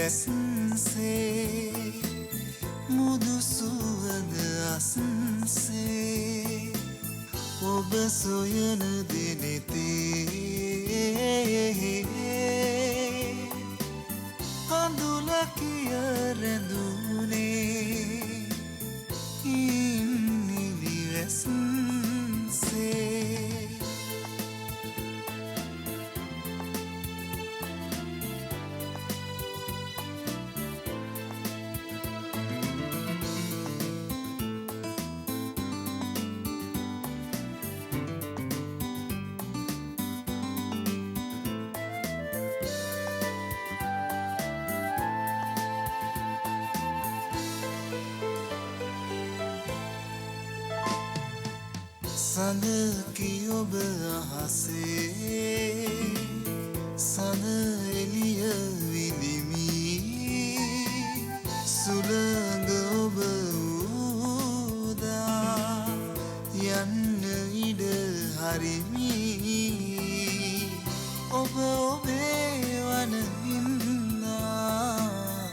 වැස්සේ මුදු සුවඳ අස්සේ ඔබ සොයන දෙනෙතේ කඳුල කිය රැඳුනේ ඉන්නිලි වැස්සේ සඳකි ඔබ අහසේ සඳ එළිය විඳිමි සුළඟ ඔබ උදා යන්න ඉඩ හරිමි ඔබ ඔබේ වන හින්දා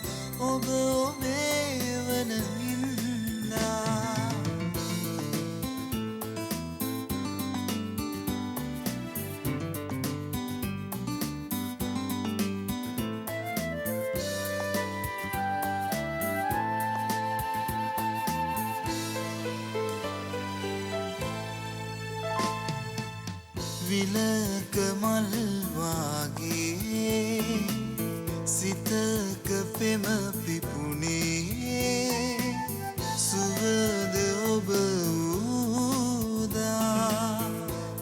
ඔබ ඔබේ වන හින්දා විලක මල් වාගේ සිතක පෙම පිපුණේ සුවඳ ඔබ උදා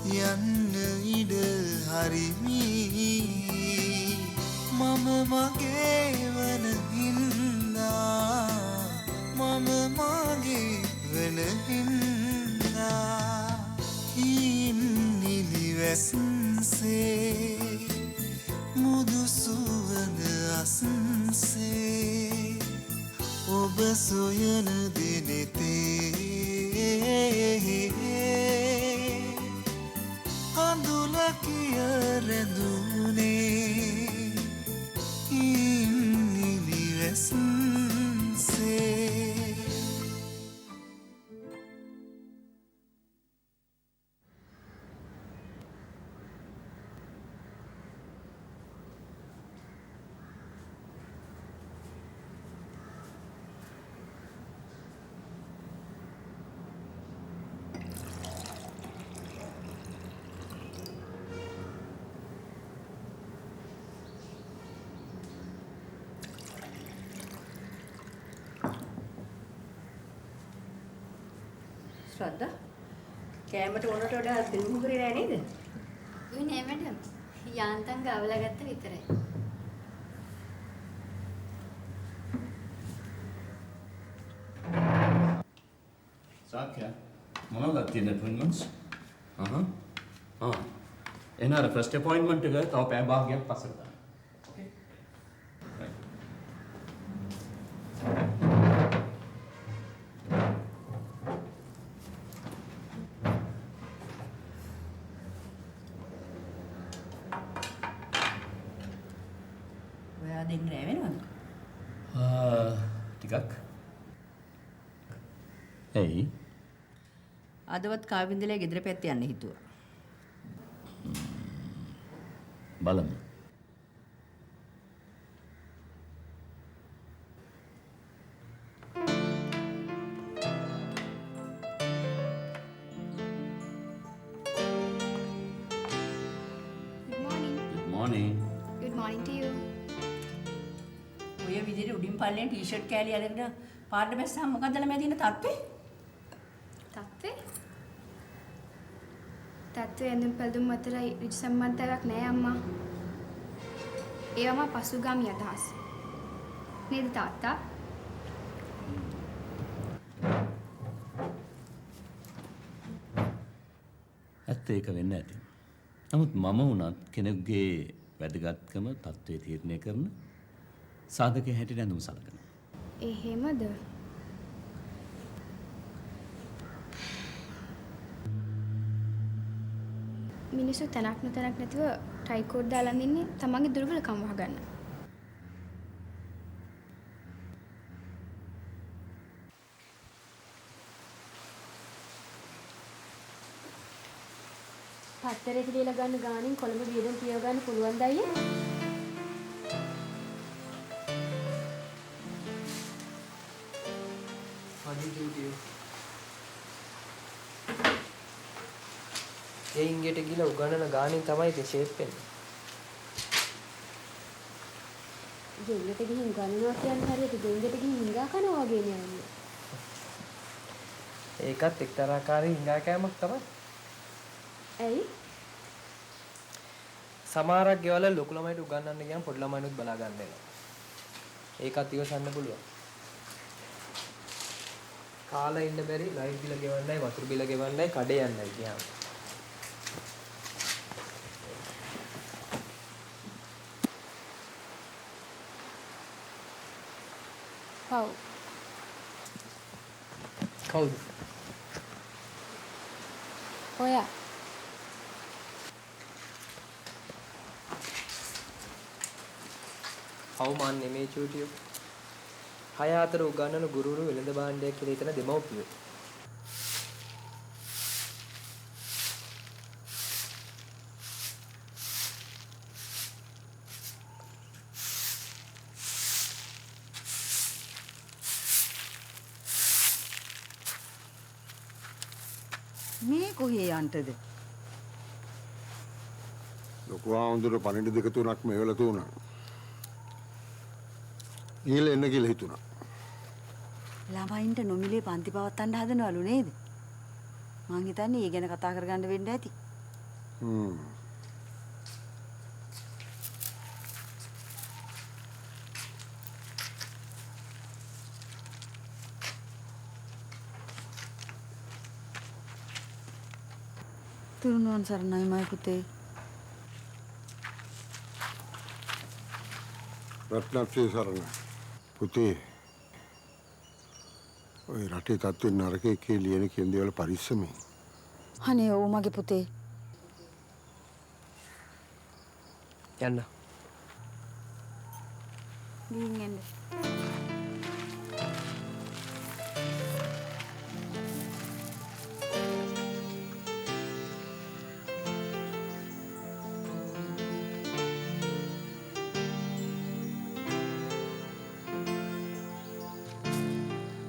යන්න ඉඩ හරිමි මම මගේ වන හින්දා මම මගේ වන හින්දා වැස්සේ මුදු සුවඳ අස්සේ ඔබ සොයන දෙනෙතේ කඳුල කිය රැඳුනේ ඉන්නිලි වැස්සේ ශ්‍රද්ධා කෑමට ඕනට වඩා දිනුම් කරේ නෑ නේද? උයි නෑ මැඩම්. යාන්තම් ගාවලා ගත්ත විතරයි. සාක්‍ය මොනවද තියෙන අපොයින්ට්මන්ට්ස්? එනහර ෆස්ට් අපොයින්ට්මන්ට් එක තව පැය භාගයක් පස්සට දාන්න. ඕකේ? රයිට්. දෙන්නේ නෑ වෙනවද? ටිකක්. එයි. අදවත් කාවින්දලේ ගෙදර පැත්තේ යන්න හිතුවා. බලමු. Good morning. Good morning. Good morning to you. ඔය විදිහට උඩින් පල්ලෙන් ටී-ෂර්ට් කෑලි අරගෙන පාඩට බැස්සම මොකද්ද ළමයා තියෙන තත්ත්වේ? තත්ත්වේ? තත්ත්වේ ඇඳුම් පැළඳුම් අතර ඍජු සම්බන්ධතාවයක් නෑ අම්මා. ඒවම පසුගාමී අදහස්. නේද තාත්තා? ඇත්ත ඒක වෙන්න ඇති. නමුත් මම වුණත් කෙනෙකුගේ වැදගත්කම තත්ත්වයේ තීරණය කරන සාධකයේ හැටියට ඇඳුම් සලකනවා. එහෙමද? මිනිස්සු තනක් නොතනක් නැතුව ටයි කෝඩ් දාලා ඉන්නේ තමන්ගේ දුර්වලකම් වහගන්න. විස්තරයට ලියලා ගන්න ගානින් කොළඹ වියදම් කියව ගන්න පුළුවන් ද අයියේ? හරි ඩියුටිය. ඒ ඉංගෙට ගිහලා උගන්නන ගානින් තමයි ඉතින් ෂේප් වෙන්නේ. ගෙල්ලට ගිහින් ගණනවා කියන්නේ හරියට ගෙන්දට ගිහින් හිඟා කනවා වගේ නෑනේ. ඒකත් එක්තරාකාරී හිඟා කෑමක් තමයි. ඇයි? සමහරක් ගෙවල ලොකු ළමයිට උගන්නන්න ගියාම පොඩි ළමයිනුත් බලා ගන්න වෙනවා. ඒකත් ඉවසන්න පුළුවන්. කාලා ඉන්න බැරි ලයිට් බිල ගෙවන්නයි වතුර බිල ගෙවන්නයි කඩේ යන්නයි කියනවා. ඔව්. කවුද? ඔයා. කවුමාන් නෙමේ චූටියෝ. 6-4 උගන්නන ගුරුවරු වෙළඳ භාණ්ඩයක් කියලා හිතන දෙමව්පියෝ. මේ කොහේ යන්ටද? ලොකු ආඳුර පණිඩ දෙක තුනක් මෙවල තුනක්. ඊළ එන්න කියලා හිතුණා. ළමයින්ට නොමිලේ පන්ති පවත්වන්න හදනවලු නේද? මං හිතන්නේ ඒ ගැන කතා කරගන්න වෙන්න ඇති. තුරුණුවන් සරණයි මයි පුතේ. රත්නත්‍රි සරණ. පුතේ ඔය රටේ තත්ත්වෙ නරකේ කියලා ලියන කියන දේවල් පරිස්සමෙන්. අනේ ඔව් මගේ පුතේ. යන්න. ගිහින් එන්න.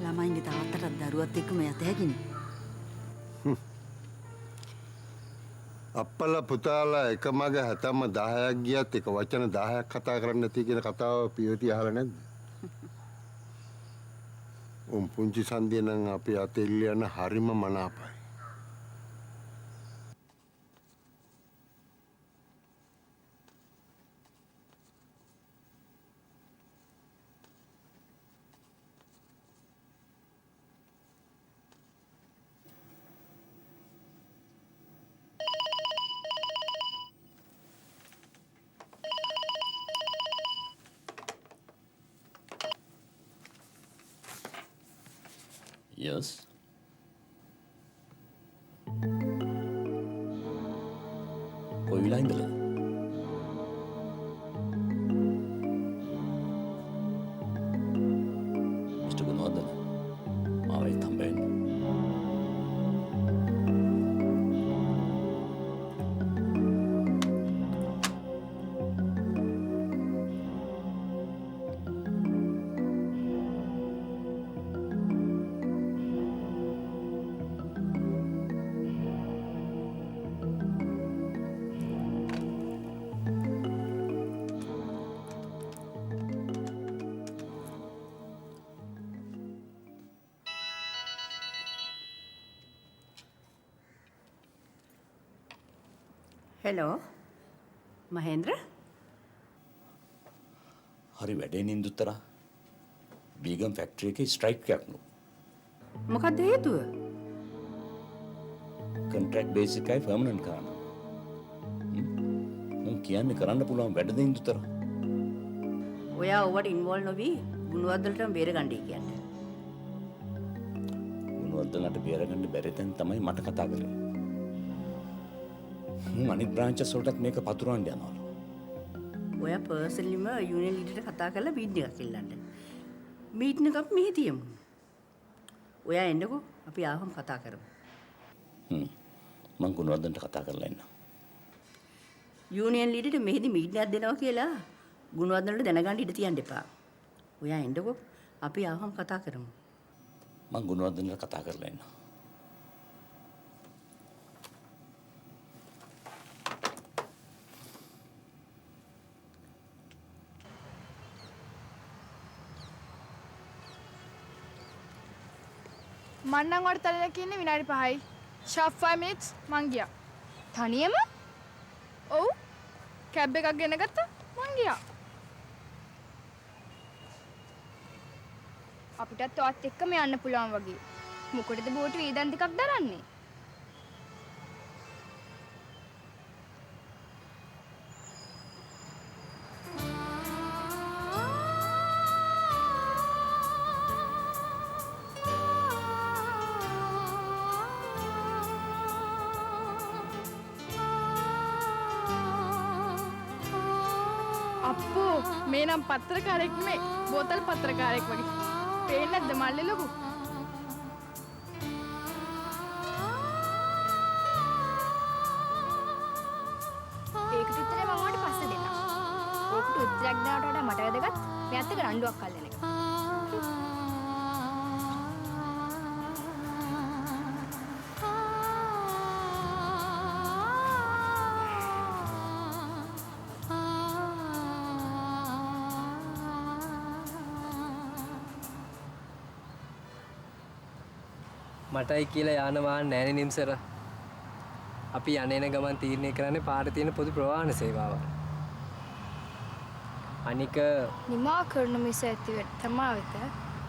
ළමයින්ගේ තාත්තටත් දරුවත් එක්කම යත හැකිනේ. අප්පලා පුතාලා එක මග හැතැම්ම 10ක් ගියත් එක වචන 10ක් කතා කරන්න නැති කියන කතාව පියවති අහලා නැද්ද? පුංචි සන්දිය නම් අපේ අතේ ඉල්ලන හරිම මනාපයි. Yes. කොයි වෙලාවෙ ඉඳලා? මිස්ටර් ගුණවර්ධන මාවයි හම්බෙන්න. හෙලෝ මහේන්ද්‍ර හරි වැඩේ නින්දුතරා. බීගම් ෆැක්ටරි එකේ ස්ට්‍රයික් එකක් නෝ. මොකක්ද හේතුව? කොන්ට්‍රැක්ට් බේස් එකයි පර්මනන්ට් කරන්න. මම කියන්නේ කරන්න පුළුවන් වැඩ නින්දුතරා. ඔයා ඔවට ඉන්වෝල්ව් නොවි ගුණවර්ධනටම බේරගන්නයි කියන්නේ. ගුණවර්ධනට බේරගන්න බැරි තැන් තමයි මට කතා කරේ. අනිත් බ්‍රාන්චස් වලටත් මේක පතුරවන්න යනවා. ඔයා පර්සනලිම යුනියන් ලීඩර්ට කතා කරලා මීටින් එකක් ඉල්ලන්න. මීටින් එකක් මෙහි තියමු. ඔයා එන්නකෝ අපි ආවම කතා කරමු. මං ගුණවර්ධනට කතා කරලා එන්න. යූනියන් ලීඩර්ට මෙහිදී මීටියක් දෙනවා කියලා ගුණවර්ධන වලට දැනගන්න ඉඩ තියන්න එපා. ඔයා එන්නකෝ. අපි ආවම කතා කරමු. මං ගුණවර්ධනට කතා කරලා එන්න. මන්නම් වට තලලා කියන්නේ විනාඩි 5යි. ෂාප් 5 minutes මං ගියා. තනියම? ඔව්. කැබ් එකක් ගෙන ගත්තා මං ගියා. අපිටත් ඔයත් එක්කම යන්න පුළුවන් වගේ. මොකටද බෝට් වේදන් ටිකක් දරන්නේ? අප්පෝ මේ නම් පත්‍රකාරයෙක් නෙමෙයි බෝතල් පත්‍රකාරයෙක් වගේ. පේන්නේ නැද්ද මල්ලේ ලොකු? ඒකට උත්තරේ මම ඔයාලට පස්සේ දෙන්නම්. ඕකට උත්තරයක් දාවට වඩා මට වැදගත් මෙයත් එක්ක රණ්ඩුවක් අල්ලන එක. මටයි කියලා යාන වාහන නැණි නිම්සර. අපි යන්නේන ගමන් තීරණය කරන්නේ පාරේ තියෙන පොදු ප්‍රවාහන සේවාව. අනික නිමා කරන මිස ඇති වෙත් තමා වෙත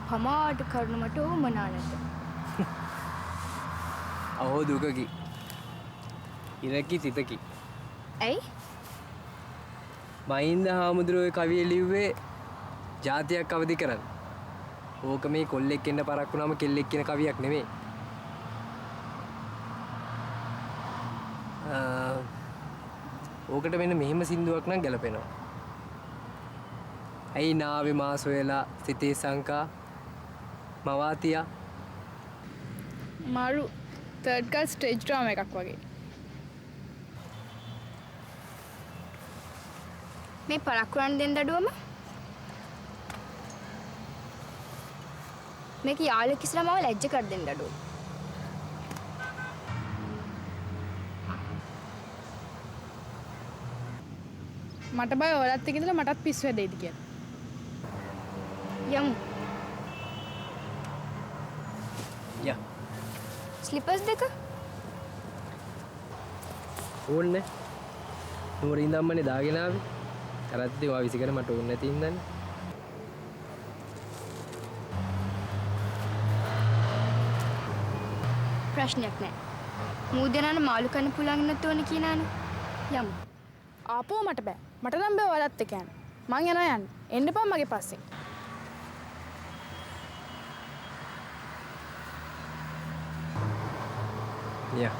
පමාඩු කරන මට උමනා නැත. අහෝ දුකකි. ඉරකි සිතකි. ඇයි? මහින්ද හාමුදුරුවෝ කවිය ලිව්වේ ජාතියක් අවදි කරන්න. ඕක මේ කොල්ලෙක් එන්න පරක් වුණාම කෙල්ලෙක් කියන කවියක් නෙමෙයි. ඕකට මෙන්න මෙහෙම සින්දුවක් නම් ගැලපෙනවා. ඇයි නාවේ මාස වෙලා සිතේ සංකා මවාතියා මාරු තර්ඩ් ගල් ස්ටේජ් ඩ්‍රාමා එකක් වගේ. මේ පරක්කුරන් දෙන්න දඩුවම මේක යාළුවෙක් ඉස්සරහ මාව ලැජ්ජ කර දෙන්න දඩුවම. මට බය ඔයාලත් එක්ක ඉඳලා මටත් පිස්සු හැදෙයිද කියලා. යමු. යා ස්ලිපර්ස් දෙක ඕන්නේ නුවර ඉඳන්මනේ දාගෙන ආවේ. කරද්දී ඔයා විසිකර මට ඕනේ නැති ඉඳන්නේ. ප්‍රශ්නයක් නැහැ. මූදේනන මාළු කන්න පුළුවන් නැත් ඕනේ කියනානේ. යමු. ආපෝ මට බෑ. මට නම් බෑ ඔයාලත් එක්ක යන්න. මං යනවා යන්න. එන්න එපා මගේ පස්සේ. යා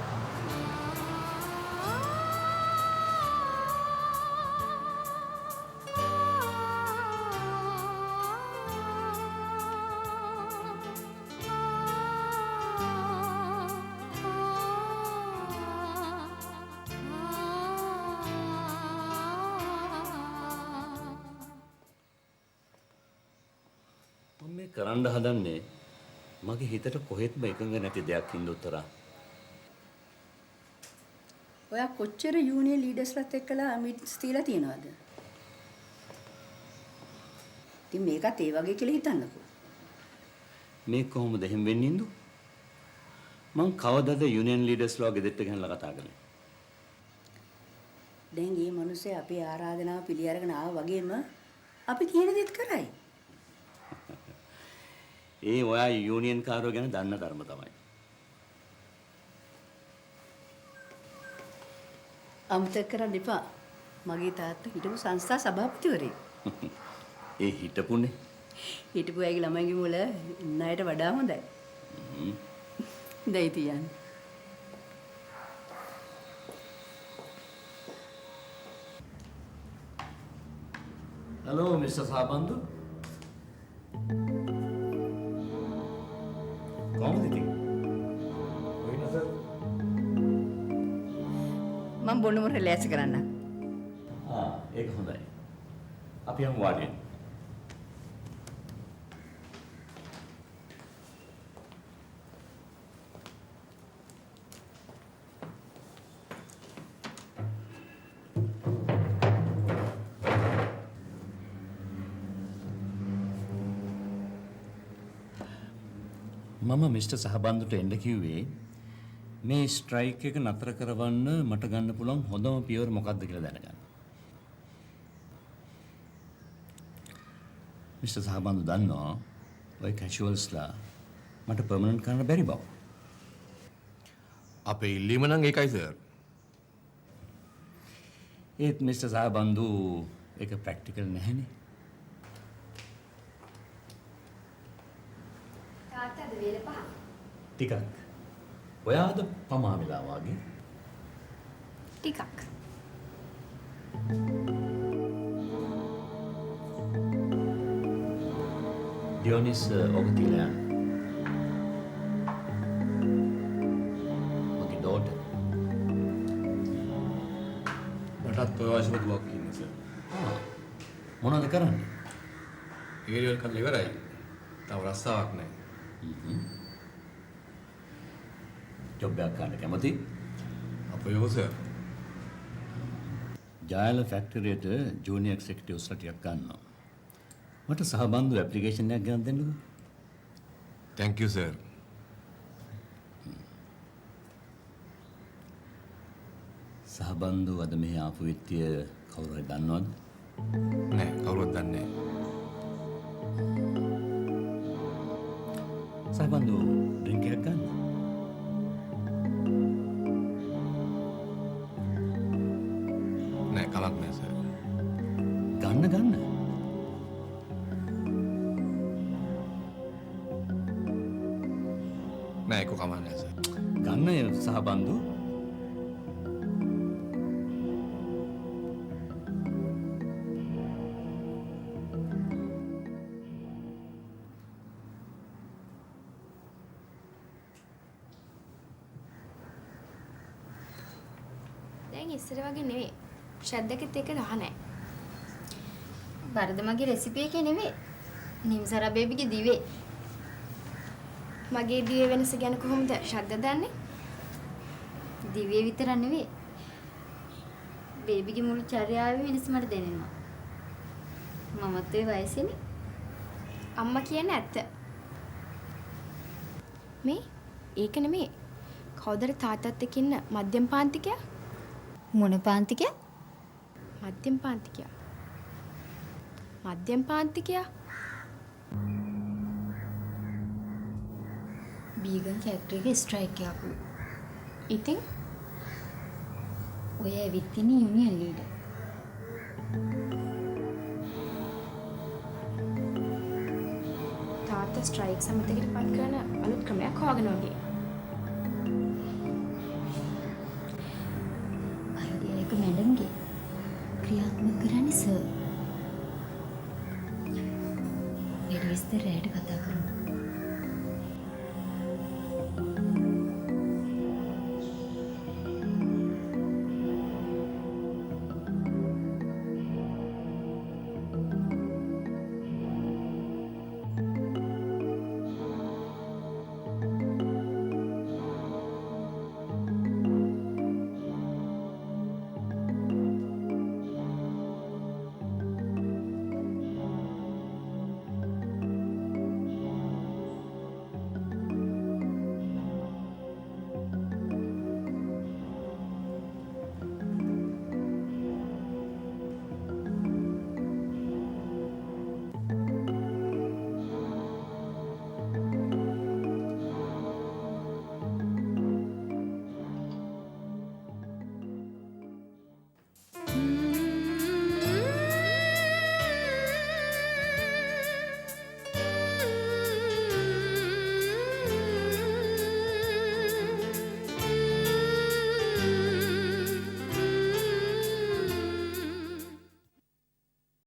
කරන්න හදන්නේ මගේ හිතට කොහෙත්ම එකඟ නැති දෙයක් හින්දුතරා. ඔයා කොච්චර යූනියන් ලීඩර්ස්ලත් එක්කලා මීටින්ස් තියලා තියනවද? ඉතින් මේකත් ඒ වගේ කියලා හිතන්නකෝ. මේ කොහොමද එහෙම වෙන්නේ ඉඳු? මං කවදද යූනියන් ලීඩර්ස්ලා ගෙදරට ගෙනලා කතා කළේ? දැන් මේ මිනිස්සේ අපේ ආරාධනාව පිළි අරගෙන ආවා වගේම අපි කියන දේත් කරයි. ඒ ඔයා යූනියන් කාරෝ ගැන දන්න ධර්ම තමයි. අමතක කරන්න එපා. මගේ තාත්තා හිටපු සංස්ථා සභාපතිවරයෙක්. ඒ හිටපුනේ. හිටපු අයගේ ළමයිගේ මුල ණයට වඩා හොඳයි. දැයි තියන්නේ. Hello mister Sabandu. කොහොමද ඉතින්? මම බොන්න මොන ලෑස්ති කරන්න. ඒක හොඳයි. අපි යමු වාඩි වෙන්න. මම මිස්ටර් සහබන්දුට එන්න කිව්වේ මේ ස්ට්‍රයික් එක නතර කරවන්න මට ගන්න පුළුවන් හොඳම පියවර මොකක්ද කියලා දැනගන්න. මිස්ටර් සහබන්දු දන්නවා ඔය කැෂුවල්ස්ලා මට පර්මනන්ට් කරන්න බැරි බව. අපේ ඉල්ලීම නම් ඒකයි සර්. ඒත් මිස්ටර් සහබන්දු ඒක ප්‍රැක්ටිකල් නැහැනේ. තාත්තද වේල පහ. ටිකක්. ඔයාද පමා වෙලා වගේ. ටිකක්. ඩියෝනිස් ඔක තියලා යන්න. ඔකේ ඩෝටර්. මටත් ඔය වගේ දුවක් ඉන්නේ සර්. මොනවද කරන්නේ? ඒරියල් කරලා ඉවරයි. තව රස්සාවක් නැහැ. ජොබ් එකක් ගන්න කැමති? අපේ යෝ සර්. ජායල ෆැක්ටරියට ජූනියර් එක්සිකියුටිව්ස්ලා ටිකක් ගන්නවා. මට සහබන්දු ඇප්ලිකේෂන් එකක් ගන්න දෙන්නකෝ. Thank you sir. සහබන්දු අද මෙහි ආපු විත්තිය කවුරු හරි දන්නවද? නෑ කවුරුවත් දන්නේ නෑ. සහබන්දු ඩ්‍රින්ක් එකක් ගන්න. නෑ කලක් නෑ සර්. ගන්න. නෑ ඒක කමක් නෑ සර්. ගන්න සහබන්දු. දැන් ඉස්සර වගේ නෙවෙයි. ශ්‍රද්ධකෙත් එක රහ නැහැ. වරද මගේ රෙසිපි එකේ නෙවෙයි. නිම්සරා බේබිගේ දිවේ. මගේ දිවේ වෙනස ගැන කොහොමද ශ්‍රද්ධ දන්නේ? දිවේ විතර නෙවෙයි. බේබිගේ මුළු චර්යාවේ වෙනස මට දැනෙනවා. මමත් ඒ වයසේනේ. අම්මා කියන්නේ ඇත්ත. මේ ඒක නෙමෙයි. කවුදර තාත්තත් එක්ක ඉන්න මධ්‍යම පාන්තිකයා? මොන පාන්තිකයා? මධ්‍යම පාන්තිකයා. මධ්‍යම පාන්තිකයා. බීගන් ෆැක්ටරි එකේ ස්ට්‍රයික් එකක්. ඉතින් ඔය ඇවිත් ඉන්නේ යුනියන් ලීඩර්. තාත්තා ස්ට්‍රයික් සමිතියකට පත් කරන අලුත් ක්‍රමයක් හොයාගෙන වගේ. අයිඩියා එක මැඩම්ගේ ක්‍රියාත්මක කරන්නේ සර්. ඊට විස්තර රැයට කතා කරමු.